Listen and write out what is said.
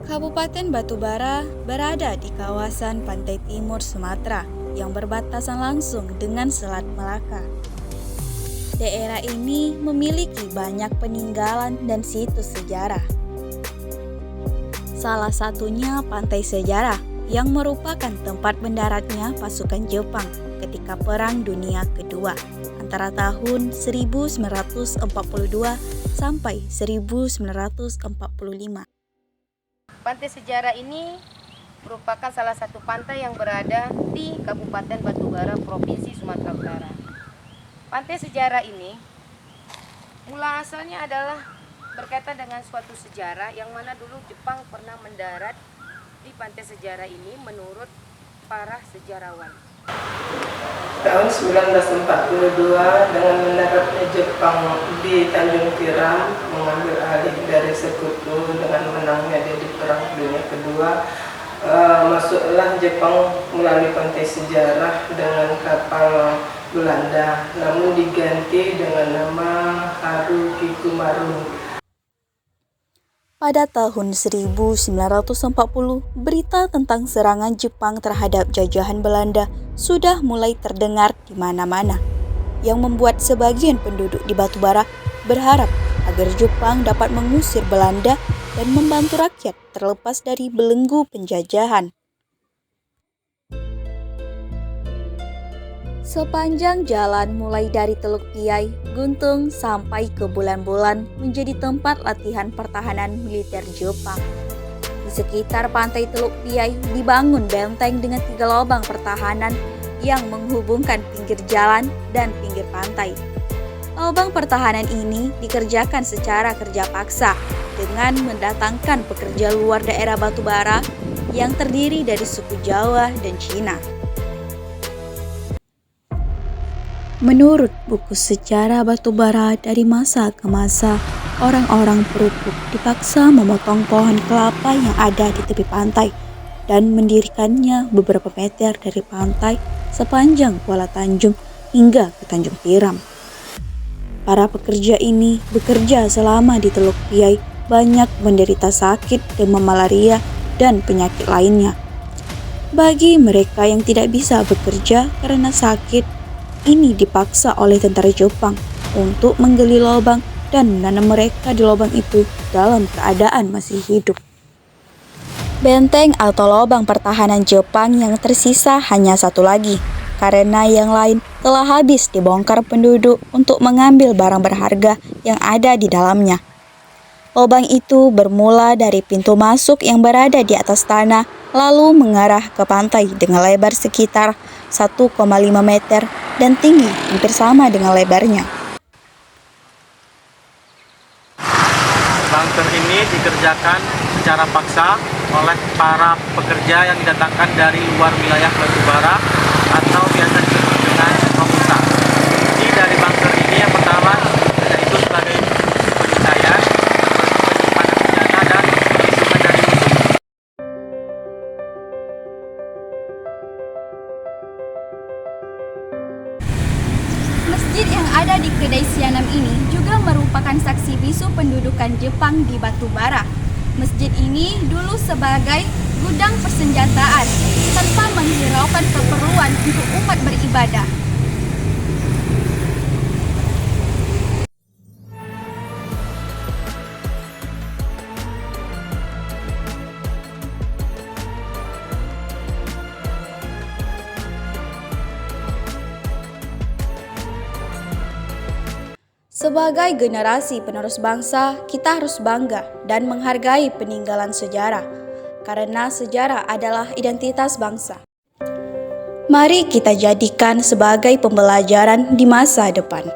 Kabupaten Batubara berada di kawasan pantai timur Sumatera yang berbatasan langsung dengan Selat Melaka. Daerah ini memiliki banyak peninggalan dan situs sejarah. Salah satunya Pantai Sejarah yang merupakan tempat mendaratnya pasukan Jepang ketika Perang Dunia Kedua antara tahun 1942 sampai 1945. Pantai Sejarah ini merupakan salah satu pantai yang berada di Kabupaten Batubara, Provinsi Sumatera Utara. Pantai Sejarah ini mula asalnya adalah berkaitan dengan suatu sejarah yang mana dulu Jepang pernah mendarat di Pantai Sejarah ini menurut para sejarawan. Tahun 1942 dengan mendaratnya Jepang di Tanjung Tiram mengambil alih dari sekutu dengan menangnya di Perang Dunia Kedua, masuklah Jepang melalui Pantai Sejarah dengan kapal Belanda, namun diganti dengan nama Harukikumaru. Pada tahun 1940, berita tentang serangan Jepang terhadap jajahan Belanda sudah mulai terdengar di mana-mana, yang membuat sebagian penduduk di Batubara berharap agar Jepang dapat mengusir Belanda dan membantu rakyat terlepas dari belenggu penjajahan. Sepanjang jalan mulai dari Teluk Piai, Guntung sampai ke Bulan-Bulan menjadi tempat latihan pertahanan militer Jepang. Di sekitar pantai Teluk Piai dibangun benteng dengan 3 lubang pertahanan yang menghubungkan pinggir jalan dan pinggir pantai. Lubang pertahanan ini dikerjakan secara kerja paksa dengan mendatangkan pekerja luar daerah Batubara yang terdiri dari suku Jawa dan Cina. Menurut buku sejarah Batubara dari masa ke masa, orang-orang perupuk dipaksa memotong pohon kelapa yang ada di tepi pantai dan mendirikannya beberapa meter dari pantai sepanjang Kuala Tanjung hingga ke Tanjung Tiram. Para pekerja ini bekerja selama di Teluk Piai banyak menderita sakit, demam malaria, dan penyakit lainnya. Bagi mereka yang tidak bisa bekerja karena sakit, ini dipaksa oleh tentara Jepang untuk menggali lubang dan menanam mereka di lubang itu dalam keadaan masih hidup. Benteng atau lubang pertahanan Jepang yang tersisa hanya satu lagi, karena yang lain telah habis dibongkar penduduk untuk mengambil barang berharga yang ada di dalamnya. Lubang itu bermula dari pintu masuk yang berada di atas tanah, lalu mengarah ke pantai dengan lebar sekitar 1,5 meter dan tinggi hampir sama dengan lebarnya. Bunker ini dikerjakan secara paksa oleh para pekerja yang didatangkan dari luar wilayah Batubara atau biasa disebut dengan Romusa. Jadi dari bunker ini yang pertama yaitu sebagai penyelesaian, penyimpanan senjata dan perlindungan dari musuh. Masjid yang ada di Kedai Sianam ini juga merupakan saksi bisu pendudukan Jepang di Batubara. Masjid ini dulu sebagai gudang persenjataan tanpa menghiraukan keperluan untuk umat beribadah. Sebagai generasi penerus bangsa, kita harus bangga dan menghargai peninggalan sejarah, karena sejarah adalah identitas bangsa. Mari kita jadikan sebagai pembelajaran di masa depan.